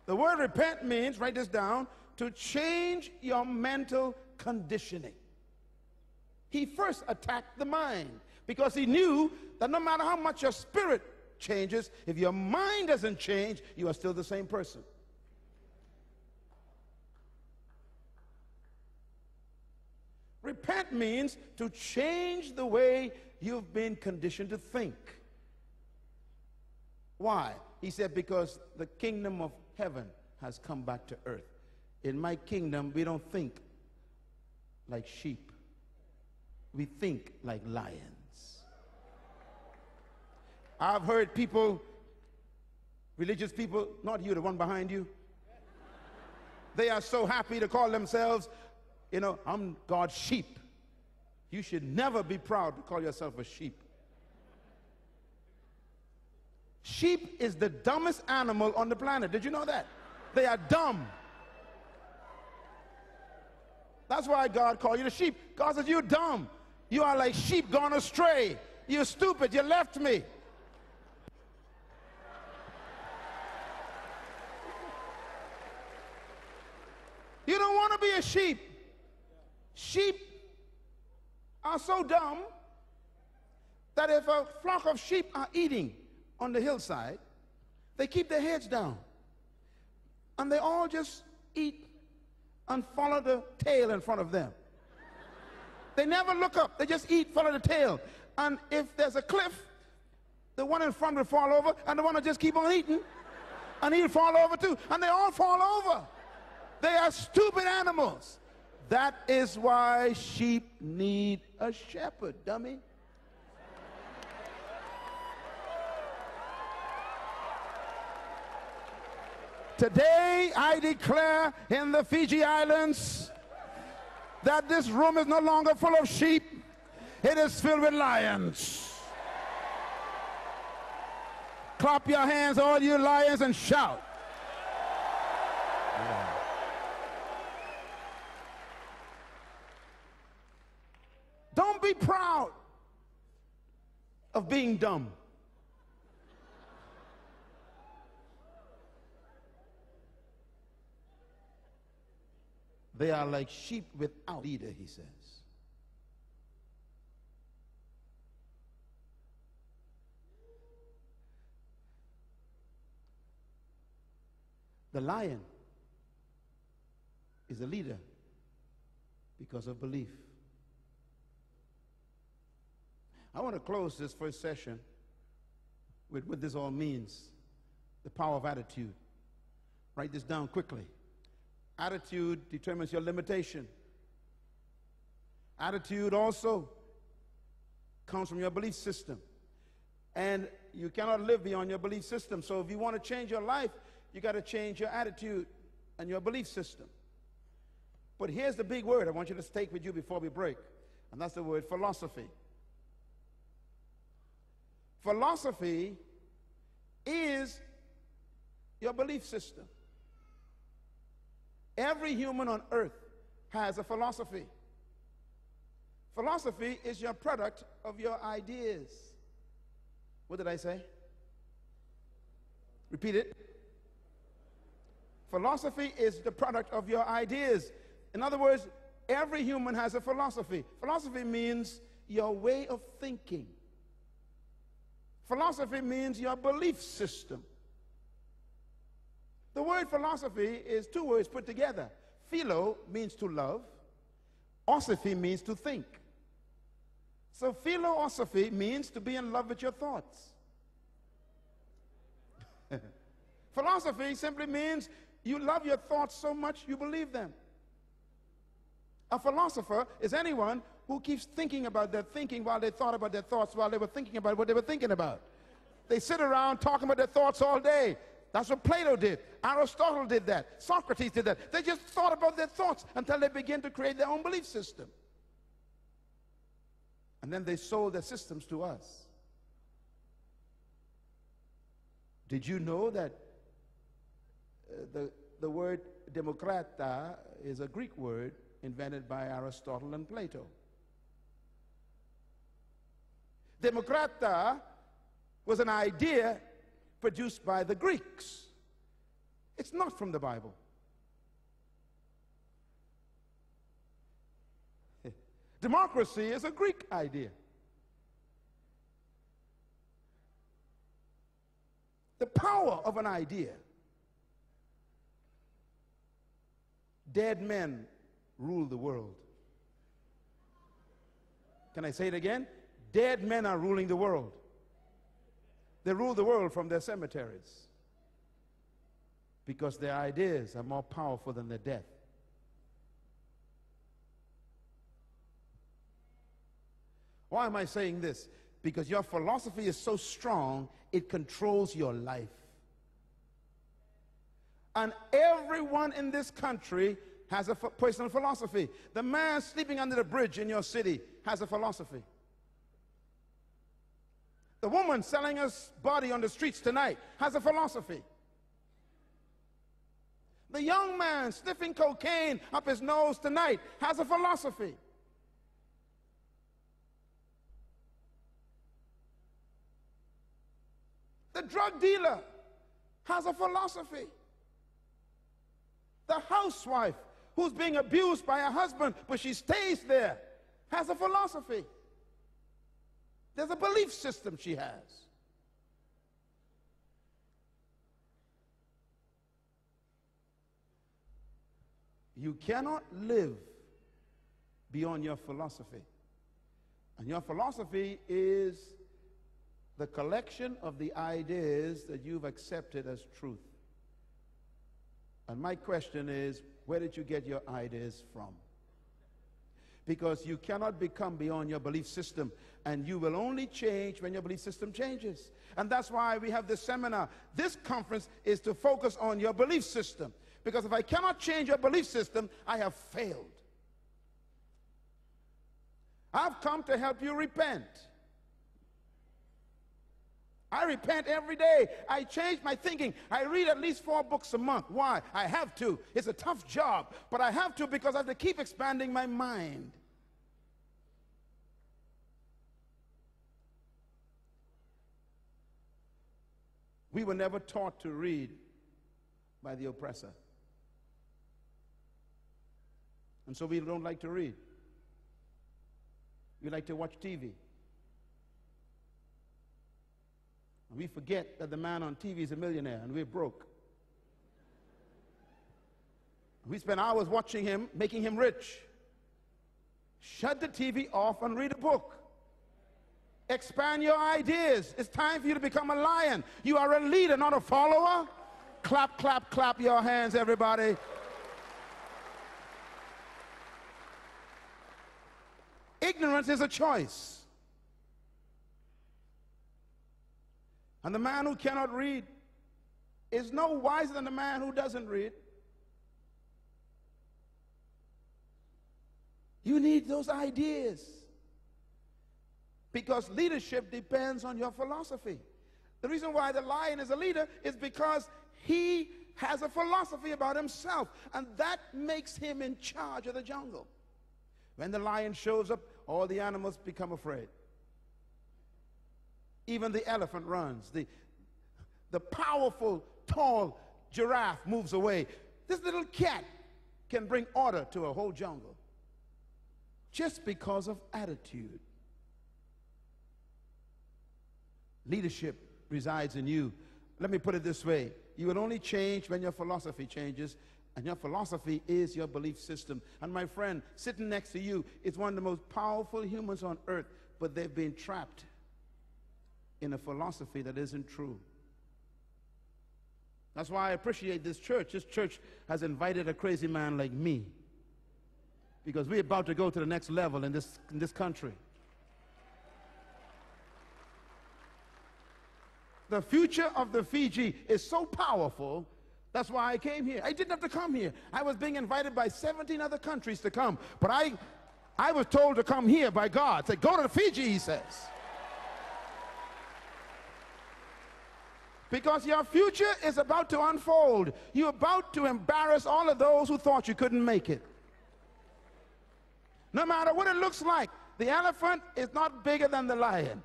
The word repent means, write this down, to change your mental conditioning. He first attacked the mind because he knew that no matter how much your spirit changes, if your mind doesn't change, you are still the same person. Repent means to change the way you've been conditioned to think. Why? He said, because the kingdom of heaven has come back to earth. In my kingdom, we don't think like sheep. We think like lions. I've heard people, religious people, not you, the one behind you, they are so happy to call themselves, you know, I'm God's sheep. You should never be proud to call yourself a sheep. Sheep is the dumbest animal on the planet. Did you know that? They are dumb. That's why God called you the sheep. God says, you're dumb. You are like sheep gone astray. You're stupid. You left me. You don't want to be a sheep. Sheep are so dumb that if a flock of sheep are eating on the hillside, they keep their heads down. And they all just eat and follow the tail in front of them. They never look up. They just eat, follow the tail. And if there's a cliff, the one in front will fall over, and the one will just keep on eating, and he'll fall over too. And they all fall over. They are stupid animals. That is why sheep need a shepherd, dummy. Today, I declare in the Fiji Islands that this room is no longer full of sheep. It is filled with lions. Clap your hands, all you lions, and shout. Yeah. Don't be proud of being dumb. They are like sheep without leader, he says. The lion is a leader because of belief. I want to close this first session with what this all means, the power of attitude. Write this down quickly. Attitude determines your limitation. Attitude also comes from your belief system. And you cannot live beyond your belief system. So if you want to change your life, you got to change your attitude and your belief system. But here's the big word I want you to take with you before we break, and that's the word philosophy. Philosophy is your belief system. Every human on earth has a philosophy. Philosophy is your product of your ideas. What did I say? Repeat it. Philosophy is the product of your ideas. In other words, every human has a philosophy. Philosophy means your way of thinking. Philosophy means your belief system. The word philosophy is two words put together. Philo means to love. Osophy means to think. So philosophy means to be in love with your thoughts. Philosophy simply means you love your thoughts so much you believe them. A philosopher is anyone who keeps thinking about their thinking while they thought about their thoughts while they were thinking about what they were thinking about. They sit around talking about their thoughts all day. That's what Plato did. Aristotle did that. Socrates did that. They just thought about their thoughts until they began to create their own belief system. And then they sold their systems to us. Did you know that the word demokrata is a Greek word invented by Aristotle and Plato? Demokrata was an idea produced by the Greeks. It's not from the Bible. Democracy is a Greek idea. The power of an idea. Dead men rule the world. Can I say it again? Dead men are ruling the world. They rule the world from their cemeteries because their ideas are more powerful than their death. Why am I saying this? Because your philosophy is so strong, it controls your life. And everyone in this country has a personal philosophy. The man sleeping under the bridge in your city has a philosophy. The woman selling her body on the streets tonight has a philosophy. The young man sniffing cocaine up his nose tonight has a philosophy. The drug dealer has a philosophy. The housewife who's being abused by her husband, but she stays there, has a philosophy. There's a belief system she has. You cannot live beyond your philosophy. And your philosophy is the collection of the ideas that you've accepted as truth. And my question is, where did you get your ideas from? Because you cannot become beyond your belief system, and you will only change when your belief system changes. And that's why we have this seminar. This conference is to focus on your belief system. Because if I cannot change your belief system, I have failed. I've come to help you repent. I repent every day. I change my thinking. I read at least 4 books a month. Why? I have to. It's a tough job, but I have to because I have to keep expanding my mind. We were never taught to read by the oppressor. And so we don't like to read. We like to watch TV. And we forget that the man on TV is a millionaire and we're broke. We spend hours watching him, making him rich. Shut the TV off and read a book. Expand your ideas. It's time for you to become a lion. You are a leader, not a follower. Clap, clap, clap your hands, everybody. Ignorance is a choice. And the man who cannot read is no wiser than the man who doesn't read. You need those ideas. Because leadership depends on your philosophy. The reason why the lion is a leader is because he has a philosophy about himself, and that makes him in charge of the jungle. When the lion shows up, all the animals become afraid. Even the elephant runs. The powerful, tall giraffe moves away. This little cat can bring order to a whole jungle just because of attitude. Leadership resides in you. Let me put it this way. You will only change when your philosophy changes, and your philosophy is your belief system. And my friend, sitting next to you is one of the most powerful humans on earth, but they've been trapped in a philosophy that isn't true. That's why I appreciate this church. This church has invited a crazy man like me, because we're about to go to the next level in this country. The future of the Fiji is so powerful. That's why I came here. I didn't have to come here. I was being invited by 17 other countries to come. But I was told to come here by God. Say, go to the Fiji, he says. Because your future is about to unfold. You're about to embarrass all of those who thought you couldn't make it. No matter what it looks like, the elephant is not bigger than the lion.